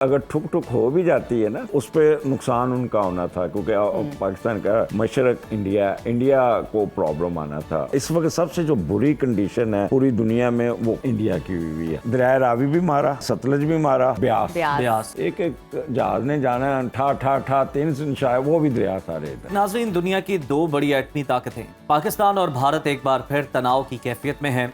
अगर ठुक ठुक हो भी जाती है ना, उस पर नुकसान उनका होना था, क्योंकि पाकिस्तान का मशरक इंडिया को प्रॉब्लम आना था। इस वक्त सबसे जो बुरी कंडीशन है पूरी दुनिया में वो इंडिया की हुई है। दरिया रावी भी मारा, सतलज भी मारा, ब्यास एक जहाज ने जाना ठा ठा ठा 3 शायद वो भी दरिया सारे। नाज़रीन, दुनिया की दो बड़ी एटमी ताकतें पाकिस्तान और भारत एक बार फिर तनाव की कैफियत में हैं।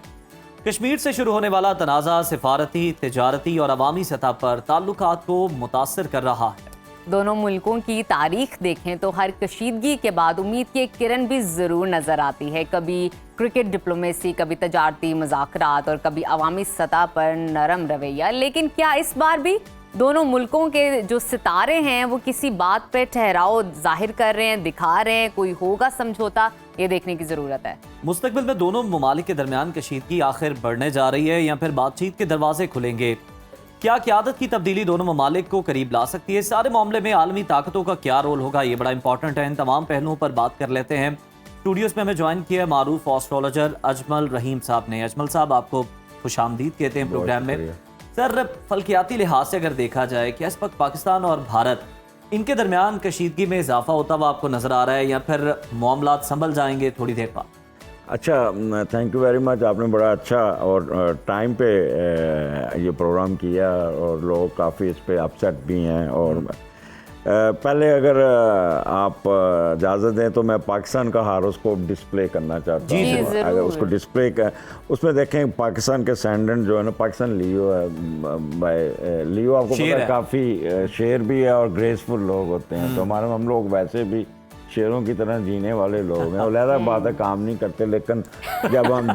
कश्मीर से शुरू होने वाला तनाज़ा सिफारती, तिजारती और अवामी सतह पर ताल्लुकात को मुतासर कर रहा है। दोनों मुल्कों की तारीख देखें तो हर कशीदगी के बाद उम्मीद की एक किरण भी ज़रूर नज़र आती है। कभी क्रिकेट डिप्लोमेसी, कभी तजारती मुज़ाकरात और कभी अवामी सतह पर नरम रवैया। लेकिन क्या इस बार भी दोनों मुल्कों के जो सितारे हैं वो किसी बात पे ठहराव जाहिर कर रहे हैं, दिखा रहे हैं? कोई होगा समझौता? ये देखने की ज़रूरत है। मुस्तकबिल में दोनों ममालिक के दरमियान कशीदगी आखिर बढ़ने जा रही है या फिर बातचीत के दरवाजे खुलेंगे? क्या क़यादत की तब्दीली दोनों ममालिक को करीब ला सकती है? सारे मामले में आलमी ताकतों का क्या रोल होगा, ये बड़ा इंपॉर्टेंट है। इन तमाम पहलुओं पर बात कर लेते हैं। स्टूडियोज़ में हमें ज्वाइन किया मारूफ एस्ट्रोलॉजर अजमल रहीम साहब ने। अजमल साहब, आपको खुशामदीद कहते हैं प्रोग्राम में। सर, फल्कियाती लिहाज से अगर देखा जाए, क्या इस वक्त पाकिस्तान और भारत इनके दरमियान कशीदगी में इजाफा होता हुआ आपको नजर आ रहा है या फिर मामलात संभल जाएंगे थोड़ी देर बाद? अच्छा, थैंक यू वेरी मच। आपने बड़ा अच्छा और टाइम पे ये प्रोग्राम किया और लोग काफ़ी इस पे अपसेट भी हैं। और पहले अगर आप इजाज़त दें तो मैं पाकिस्तान का हारोस्कोप डिस्प्ले करना चाहता हूँ। अगर उसको डिस्प्ले कर, उसमें देखें पाकिस्तान के सेंडेंट जो है ना, पाकिस्तान लियो है भाई। लियो आपको पता है काफ़ी शेर भी है और ग्रेसफुल लोग होते हैं। तो हम लोग वैसे भी शेरों की तरह जीने वाले लोग हैं। और लहरा बात है, काम नहीं करते, लेकिन जब हम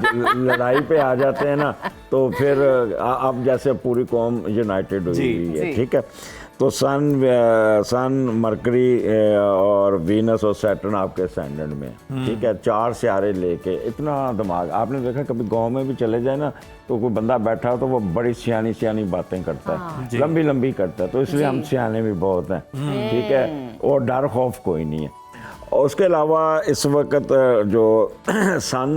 लड़ाई पे आ जाते हैं ना तो फिर अब जैसे पूरी कौम यूनाइटेड हुई है, ठीक है। तो सन मरकरी और वीनस और सैटर्न आपके सेंडेंट में, ठीक है। 4 सियारे लेके इतना दिमाग। आपने देखा कभी गांव में भी चले जाए ना तो कोई बंदा बैठा हो तो वो बड़ी सियानी बातें करता है, लंबी करता है। तो इसलिए हम सियाने भी बहुत हैं, ठीक है। और डर खौफ कोई नहीं है। और उसके अलावा इस वक्त जो सन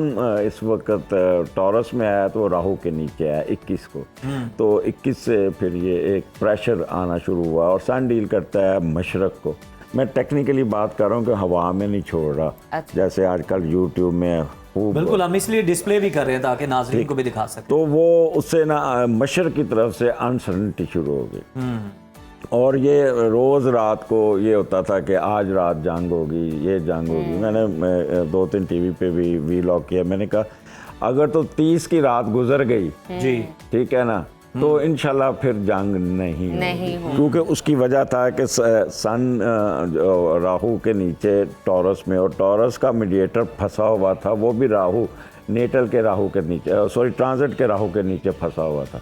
इस वक्त टॉरस में आया तो राहु के नीचे आया 21 को। तो 21 से फिर ये एक प्रेशर आना शुरू हुआ और सन डील करता है मशरक को। मैं टेक्निकली बात कर रहा हूँ कि हवा में नहीं छोड़ रहा। अच्छा। जैसे आजकल यूट्यूब में बिल्कुल, हम इसलिए डिस्प्ले भी कर रहे हैं ताकि नाज़रीन को भी दिखा सकें। तो वो उससे ना मशरक की तरफ से अनसर्टेनिटी शुरू हो गई। और ये रोज़ रात को ये होता था कि आज रात जंग होगी, ये जंग होगी। मैंने 2-3 टीवी पे भी वीलॉग किया। मैंने कहा अगर तो 30 की रात गुजर गई जी, ठीक है ना, तो इंशाल्लाह फिर जंग नहीं होगी। क्योंकि उसकी वजह था कि सन राहु के नीचे टॉरस में, और टॉरस का मीडिएटर फंसा हुआ था, वो भी राहु नेटल के राहु के नीचे, सॉरी ट्रांजिट के राहु के नीचे फंसा हुआ था।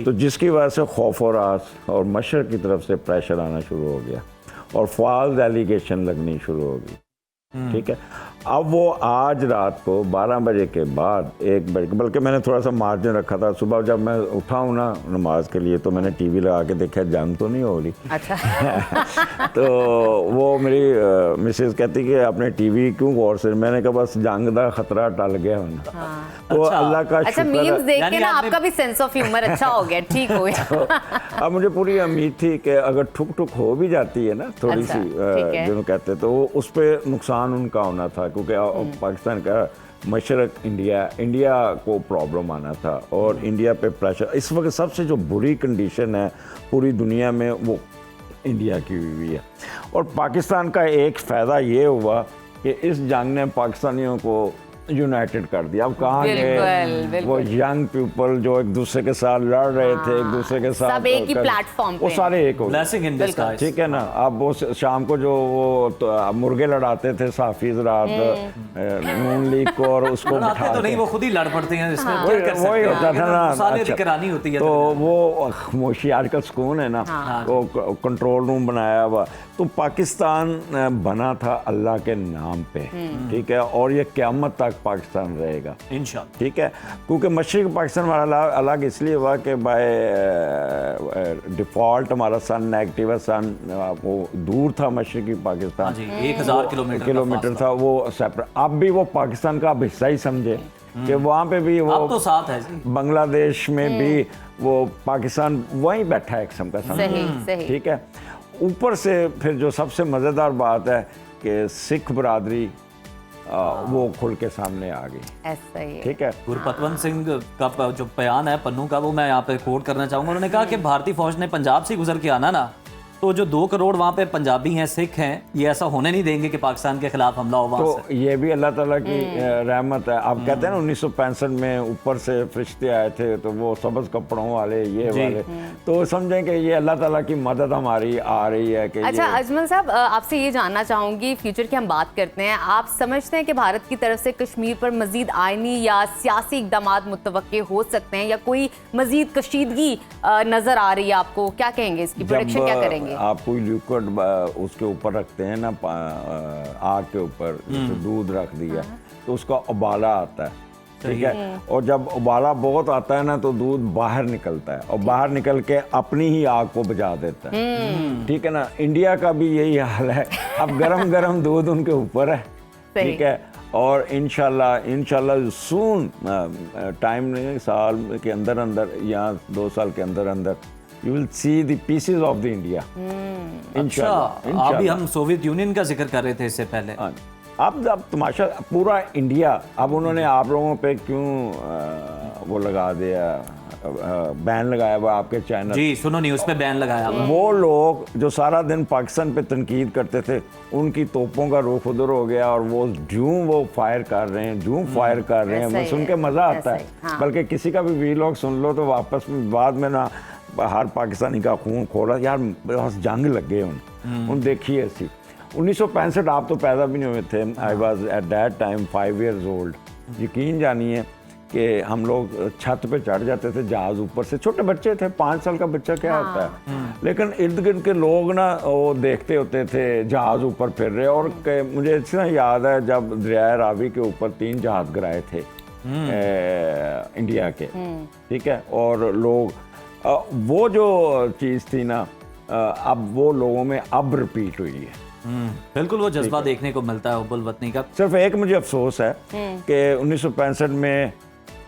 तो जिसकी वजह से खौफ और आस और मशरक की तरफ से प्रेशर आना शुरू हो गया और फॉल्स एलिगेशन लगनी शुरू हो गई, ठीक है। अब वो आज रात को 12 बजे के बाद 1 बजे, बल्कि मैंने थोड़ा सा मार्जिन रखा था। सुबह जब मैं उठा हूँ ना नमाज के लिए तो मैंने टीवी लगा के देखा जंग तो नहीं हो रही। अच्छा। तो वो मेरी मिसेज कहती कि आपने टीवी क्यों गौर से? मैंने कहा बस जंग का खतरा टल गया होना। तो अल्लाह का अच्छा, मीम्स देख के ना आपका भी सेंस ऑफ ह्यूमर अच्छा हो गया, ठीक हो गया। तो अब मुझे पूरी उम्मीद थी कि अगर ठुक हो भी जाती है ना थोड़ी सी, जो कहते तो उस पर नुकसान उनका होना था, क्योंकि पाकिस्तान का मशरक इंडिया को प्रॉब्लम आना था और इंडिया पे प्रेशर। इस वक्त सबसे जो बुरी कंडीशन है पूरी दुनिया में वो इंडिया की हुई है। और पाकिस्तान का एक फ़ायदा ये हुआ कि इस जंग ने पाकिस्तानियों को यूनाइटेड कर दिया। अब कहाँ गए वो यंग पीपल जो एक दूसरे के साथ लड़ रहे थे, एक दूसरे के साथ सब एक ही प्लेटफॉर्म पे, वो सारे एक हो गए, ठीक है ना। अब वो शाम को जो वो तो मुर्गे लड़ाते थे साफिज रात नून लीग को, और उसको तो नहीं, वो खुद ही लड़ पड़ते हैं। वही होता था ना। करानी होती है तो वो खामोशी, आजकल सुकून है ना, वो कंट्रोल रूम बनाया हुआ। तो पाकिस्तान बना था अल्लाह के नाम पे, ठीक है। और ये क़यामत तक पाकिस्तान रहेगा इंशाअल्लाह, ठीक है। क्योंकि मशरिक पाकिस्तान हमारा अलग इसलिए हुआ कि बाय डिफ़ॉल्ट हमारा सन नेगेटिव है। सन वो दूर था मशरिकी पाकिस्तान, 1000 किलोमीटर था वो सेपरेट। अब भी वो पाकिस्तान का अब हिस्सा ही समझे, कि वहाँ पे भी वो अब तो साथ है जी। बांग्लादेश में भी वो पाकिस्तान वहीं बैठा है एक किस्म का सही, सही। ठीक है। ऊपर से फिर जो सबसे मज़ेदार बात है कि सिख बरादरी वो खुल के सामने आ गई, ऐसा ही है। ठीक है। गुरपतवंत सिंह का जो बयान है पन्नू का, वो मैं यहाँ पे कोट करना चाहूंगा। उन्होंने कहा कि भारतीय फौज ने पंजाब से गुजर के आना ना, तो जो 2 करोड़ वहाँ पे पंजाबी हैं, सिख हैं, ये ऐसा होने नहीं देंगे कि पाकिस्तान के खिलाफ हमला हो वहाँ से। तो ये भी अल्लाह ताला की रहमत है। आप कहते हैं ना 1965 में ऊपर से फरिश्ते आए थे, तो वो सब्ज़ कपड़ों वाले ये वाले, तो समझें कि ये अल्लाह ताला की मदद हमारी आ रही है कि अच्छा अजमल साहब, आपसे ये जानना चाहूँगी, फ्यूचर की हम बात करते हैं, आप समझते हैं कि भारत की तरफ से कश्मीर पर मजीद आइनी या सियासी इकदाम मुतवक्के हो सकते हैं, या कोई मजीद कशीदगी नज़र आ रही है आपको? क्या कहेंगे, इसकी प्रोडिक्शन क्या करेंगे? आप कोई लिक्विड उसके ऊपर रखते हैं ना, आग के ऊपर, जैसे दूध रख दिया तो उसका उबाला आता है, ठीक है। और जब उबाला बहुत आता है ना तो दूध बाहर निकलता है, और बाहर निकल के अपनी ही आग को बुझा देता है, ठीक है ना। इंडिया का भी यही हाल है। अब गरम गरम दूध उनके ऊपर है, ठीक है। और इंशाल्लाह सून, टाइम नहीं, साल के अंदर अंदर या 2 साल के अंदर अंदर you will see the pieces of the India. अच्छा, अभी हम सोवियत यूनियन का जिक्र कर रहे थे इससे पहले। अब तमाशा पूरा इंडिया, अब उन्होंने आप लोगों पे क्यों वो लगा दिया, बैन लगाया हुआ आपके चैनल जी, सुनो न्यूज़ पे बैन लगाया हुआ। वो लोग जो सारा दिन पाकिस्तान पे तनकीद करते थे, उनकी तोपों का रुख उधर हो गया, और वो फायर कर रहे हैं, मैं सुन के मज़ा आता है। बल्कि किसी का भी वीलॉग सुन लो तो वापस में बाद में ना हर पाकिस्तानी का खून खोला, यार बस जंग लग गए उन देखिए ऐसी। 1965 आप तो पैदा भी नहीं हुए थे। I was at that time 5 years old। यकीन जानिए कि हम लोग छत पे चढ़ जाते थे, जहाज़ ऊपर से, छोटे बच्चे थे, 5 साल का बच्चा क्या होता है, लेकिन इर्द गिर्द के लोग ना वो देखते होते थे जहाज़ ऊपर फिर रहे। और मुझे इतना याद है जब दरिया रावी के ऊपर 3 जहाज़ गिराए थे इंडिया के, ठीक है। और लोग वो जो चीज़ थी ना, अब वो लोगों में अब रिपीट हुई है। बिल्कुल वो जज्बा देखने को मिलता है हुब्बुल वतनी का। सिर्फ एक मुझे अफसोस है कि 1965 में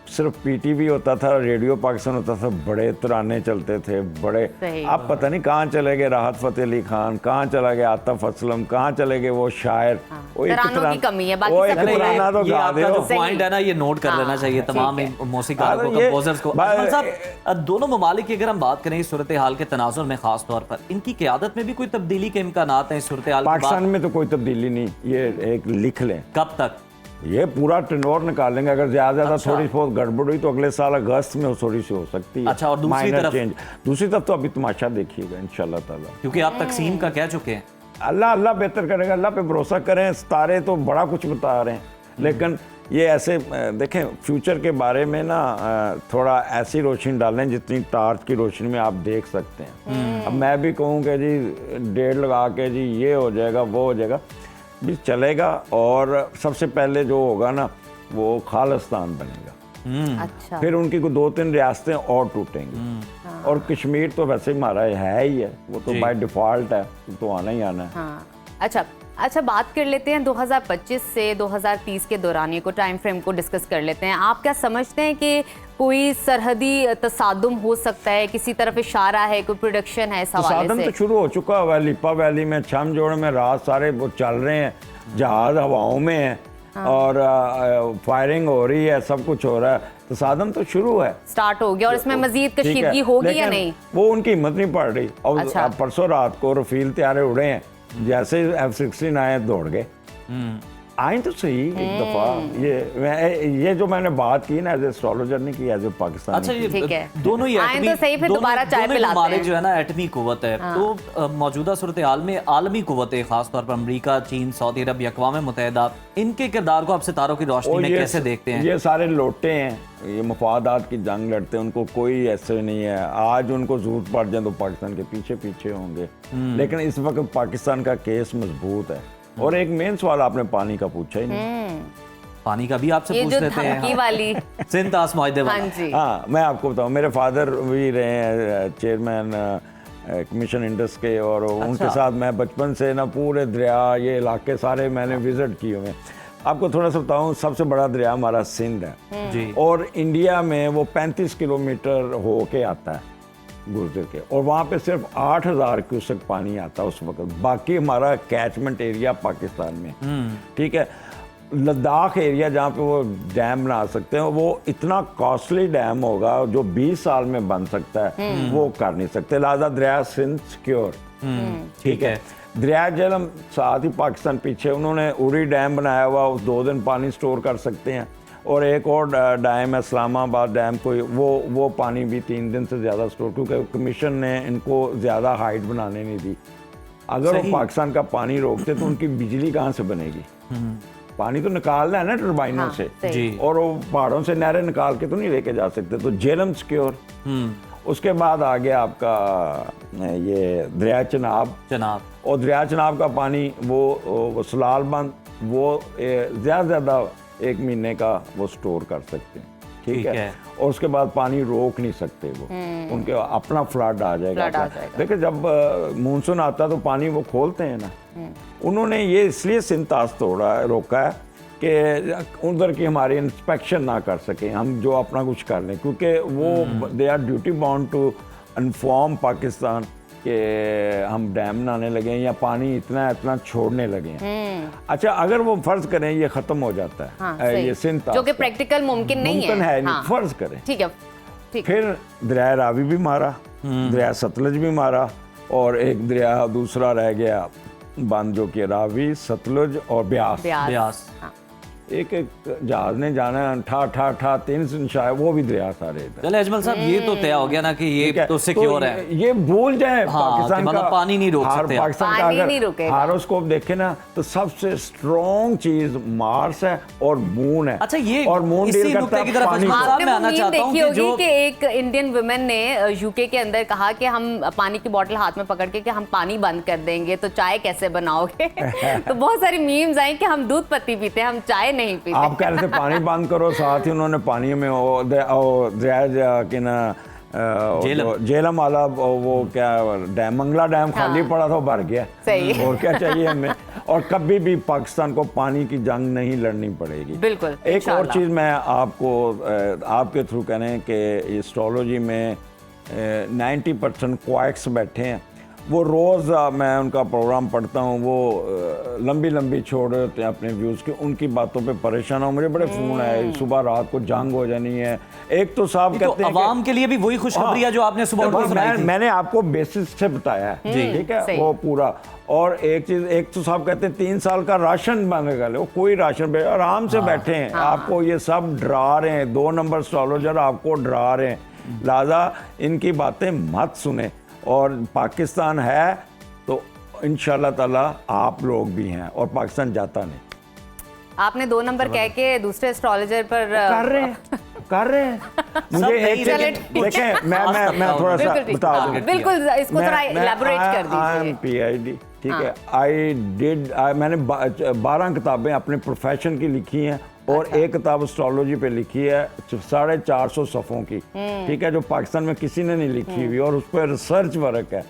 सिर्फ पीटीवी होता था, रेडियो पाकिस्तान होता था, बड़े तराने चलते थे, बड़े। अब पता नहीं कहाँ चले गए राहत फ़तेह अली खान, कहाँ चला गया आतिफ असलम, कहाँ चले गए वो शायर। वो एक कमी है, बाकी सब तराना तो गा दे। जो पॉइंट है ना, ये नोट कर लेना चाहिए तमाम मौसीक़ारों को, कंपोजर्स को। अजमल साहब, दोनों ममालिक की अगर हम बात करें इस सूरत हाल के तनाजुर में, खास तौर पर इनकी क़यादत में भी कोई तब्दीली के इम्कानात हैं इस सूरत हाल? पाकिस्तान में तो कोई तब्दीली नहीं, ये एक लिख लें। कब तक ये पूरा टेनोर निकालेंगे? अगर ज़्यादा थोड़ी बहुत गड़बड़ हुई तो अगले साल अगस्त में थोड़ी सी हो सकती है। अच्छा, और दूसरी तरफ तो अभी तमाशा देखिएगा इंशाल्लाह ताला, क्योंकि आप तकसीम का कह चुके हैं। अल्लाह बेहतर करेगा, अल्लाह पे भरोसा करें। सितारे तो बड़ा कुछ बता रहे हैं, लेकिन ये ऐसे देखें, फ्यूचर के बारे में ना थोड़ा ऐसी रोशनी डालें जितनी टार्च की रोशनी में आप देख सकते हैं। अब मैं भी कहूँ कि जी 1.5 लगा के जी ये हो जाएगा वो हो जाएगा, भी चलेगा। और सबसे पहले जो होगा ना वो खालिस्तान बनेगा। अच्छा। फिर उनकी को 2-3 रियासतें और टूटेंगी। और कश्मीर तो वैसे ही हमारा है ही है, वो तो बाय डिफ़ॉल्ट है, तो आना ही आना है। अच्छा, बात कर लेते हैं 2025 से 2030 के दौरानिए को, टाइम फ्रेम को डिस्कस कर लेते हैं। आप क्या समझते हैं कि कोई सरहदी तसादुम हो सकता है, किसी तरफ इशारा है, कोई प्रोडक्शन है इस हवाले से? तसादुम तो शुरू हो चुका है, लिपा वैली में, छम जोड़ में रात सारे वो चल रहे हैं, जहाज हवाओं में है, और फायरिंग हो रही है, सब कुछ हो रहा है। तसादुम तो शुरू है, स्टार्ट हो गया, और इसमें मजीद कशीदगी होगी या नहीं? वो उनकी हिम्मत नहीं पड़ रही। और अच्छा। परसों रात को रफील त्यारे उड़े हैं, जैसे F-16 आए दौड़ गए। आए तो सही एक दफा। ये जो मैंने बात की ना, एज एस्ट्रोलॉजर नहीं की, एज ए पाकिस्तानी। अच्छा, ये ठीक है, दोनों ही आए तो सही, फिर दोबारा चाय पिलाते हैं। जो है ना एटमी कुव्वत है, तो मौजूदा सूरत हाल में आलमी कुव्वतें, खास तौर पर अमेरिका, चीन, सऊदी अरब, अक़वाम मुत्तहिदा, इनके किरदार को आप सितारों की रोशनी में कैसे देखते हैं? ये सारे लोटे हैं, ये मफादात की जंग लड़ते हैं, उनको कोई ऐसे नहीं है। आज उनको जरूरत पड़ जाए तो पाकिस्तान के पीछे पीछे होंगे, लेकिन इस वक्त पाकिस्तान का केस मजबूत है। और एक मेन सवाल आपने पानी का पूछा ही नहीं। पानी का भी आपसे पूछ लेते हैं वाली सिंध आस मुआहदे वाला। हाँ, मैं आपको बताऊँ, मेरे फादर भी रहे हैं चेयरमैन कमीशन इंडस के, और उनके साथ मैं बचपन से ना पूरे दरिया, ये इलाके सारे मैंने विजिट किए हुए। आपको थोड़ा सा बताऊं, सबसे बड़ा दरिया हमारा सिंध है जी और इंडिया में वो 35 किलोमीटर होके आता है गुजर के, और वहाँ पे सिर्फ 8,000 क्यूसेक पानी आता है उस वक्त। बाकी हमारा कैचमेंट एरिया पाकिस्तान में, ठीक है। लद्दाख एरिया जहाँ पे वो डैम बना सकते हैं, वो इतना कॉस्टली डैम होगा जो 20 साल में बन सकता है, वो कर नहीं सकते। लिहाजा दरिया सिंध सिक्योर, ठीक है। दरिया झेलम साथ ही पाकिस्तान पीछे, उन्होंने उरी डैम बनाया हुआ, उस 2 दिन पानी स्टोर कर सकते हैं। और एक और डैम है इस्लामाबाद डैम, कोई वो पानी भी 3 दिन से ज़्यादा स्टोर, क्योंकि कमीशन ने इनको ज़्यादा हाइट बनाने नहीं दी। अगर वो पाकिस्तान का पानी रोकते तो उनकी बिजली कहाँ से बनेगी? पानी तो निकालना है ना टर्बाइनों से, जी। और वो पहाड़ों से नहरें निकाल के तो नहीं लेके जा सकते। तो झेलम सिक्योर। उसके बाद आ गया आपका ये दरिया जनाब, और दरिया चनाब का पानी वो सलाल बंद, वो ज़्यादा से ज़्यादा 1 महीने का वो स्टोर कर सकते हैं, ठीक है। और उसके बाद पानी रोक नहीं सकते वो, उनके अपना फ्लड आ जाएगा। देखिए जब मानसून आता है तो पानी वो खोलते हैं ना, उन्होंने ये इसलिए सिंतास रोका है कि उधर की हमारी इंस्पेक्शन ना कर सकें, हम जो अपना कुछ कर लें, क्योंकि वो they are duty bound to inform Pakistan कि हम डैम बनाने लगे हैं या पानी इतना छोड़ने लगे हैं। अच्छा, अगर वो फर्ज करें ये खत्म हो जाता है, हाँ, ये सिंतास जो कि प्रैक्टिकल मुमकिन नहीं है, नहीं, हाँ। फर्ज करें, ठीक है, ठीक। फिर दरिया रावी भी मारा, दरिया सतलज भी मारा, और एक दरिया दूसरा रह गया बंद, जो कि रावी, सतलुज और ब्यास। ब्यास। हाँ। एक जहाज ने जाना है ठा 3 शायद, वो भी दरिया सारे इधर। चले अजमल साहब, ये तो तय हो गया ना कि ये तो सिक्योर है, ये भूल जाए हाँ, पाकिस्तान मतलब का पानी नहीं रोक सकते, पाकिस्तान का अगर हारोस्कोप देखे ना तो सबसे स्ट्रॉन्ग चीज मार्स है और मून है। अच्छा, ये और मून इसी डील करता नुक्ते की है तरफ पानी अजमल को। साहब मैं आना आपने चाहता हूं देखी कि होगी कि एक इंडियन वुमेन ने यूके के अंदर कहा कि हम पानी की बोतल हाथ में पकड़ के कि हम पानी बंद कर देंगे, तो चाय कैसे बनाओगे? तो बहुत सारी मीम्स आई कि हम दूध पत्ती पीते, हम चाय नहीं पीते। आप कह रहे थे पानी बंद करो, साथ ही उन्होंने पानी में दरिया के ना झेलम वाला वो क्या डैम, मंगला डैम खाली पड़ा था, वो भर गया। सही। और क्या चाहिए हमें? और कभी भी पाकिस्तान को पानी की जंग नहीं लड़नी पड़ेगी। बिल्कुल। एक और चीज़ मैं आपको आपके थ्रू करें कि एस्ट्रोलॉजी में 90% क्वाइक्स बैठे हैं, वो रोज़ मैं उनका प्रोग्राम पढ़ता हूँ, वो लंबी लंबी छोड़ देते हैं अपने व्यूज़ के, उनकी बातों पे परेशान हो। मुझे बड़े फ़ोन आए, सुबह रात को जंग हो जानी है। एक तो साहब कहते हैं अवाम के लिए भी वही खुशखबरी है जो आपने सुबह उनको सुनाई थी। मैंने आपको बेसिस से बताया है, ठीक है, वो पूरा। और एक चीज़, एक तो साहब कहते हैं 3 साल का राशन मांगेगा, वो कोई राशन आराम से बैठे हैं। आपको ये सब डरा रहे हैं, 2 नंबर एस्ट्रोलॉजर आपको डरा रहे हैं, लिहाजा इनकी बातें मत सुने। और पाकिस्तान है तो इंशाल्लाह ताला आप लोग भी हैं, और पाकिस्तान जाता नहीं। आपने 2 नंबर कह के दूसरे एस्ट्रोलॉजर पर कर रहे हैं मुझे एक देखें, मैं थोड़ा सा बता दूं, बिल्कुल, इसको थोड़ा इलैबोरेट कर दीजिए। PhD, ठीक है, मैंने 12 किताबें अपने प्रोफेशन की लिखी हैं, और एक किताब एस्ट्रोलॉजी पे लिखी है 450 सफ़ों की, ठीक है, जो पाकिस्तान में किसी ने नहीं लिखी हुई, और उस पर रिसर्च वर्क है,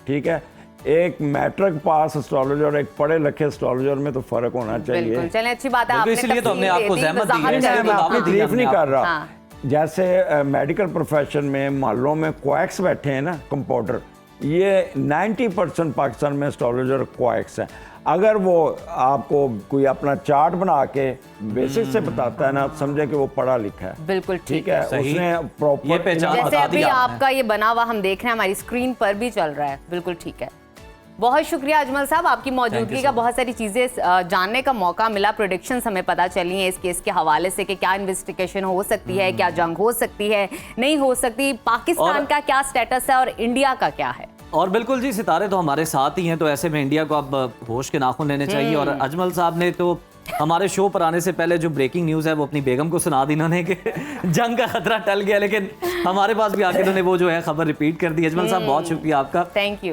ठीक है। एक मैट्रिक पास एस्ट्रोलॉजर और एक पढ़े लिखे एस्ट्रोलॉजर में तो फर्क होना चाहिए। चलें, अच्छी बात है, आपने इसलिए तो हमने आपको ज़हमत दी है, मैं अपनी तारीफ नहीं कर रहा। हाँ। जैसे मेडिकल प्रोफेशन में मोहल्लों में क्वैक्स बैठे हैं ना, कंपाउंडर, ये 90% पाकिस्तान में एस्ट्रोलॉजर क्वैक्स हैं। अगर वो आपको कोई अपना चार्ट बना के बेसिक से बताता है ना, समझे कि वो पढ़ा लिखा है। बिल्कुल ठीक है, उसने ये प्रॉपर पहचान जैसे बता अभी दी आपने। आपका ये बना हुआ हम देख रहे हैं, हमारी स्क्रीन पर भी चल रहा है, बिल्कुल ठीक है। बहुत शुक्रिया अजमल साहब, आपकी मौजूदगी का बहुत सारी चीज़ें जानने का मौका मिला, प्रेडिक्शंस हमें पता चली हैं इस केस के हवाले से कि क्या इन्वेस्टिगेशन हो सकती है, क्या जंग हो सकती है, नहीं हो सकती, पाकिस्तान का क्या स्टेटस है और इंडिया का क्या है। और बिल्कुल जी, सितारे तो हमारे साथ ही हैं, तो ऐसे में इंडिया को अब होश के नाखून लेने चाहिए। और अजमल साहब ने तो हमारे शो पर आने से पहले जो ब्रेकिंग न्यूज़ है वो अपनी बेगम को सुना दी इन्होंने कि जंग का खतरा टल गया, लेकिन हमारे पास भी आके इन्होंने वो जो है खबर रिपीट कर दी। अजमल साहब बहुत शुक्रिया आपका, थैंक यू।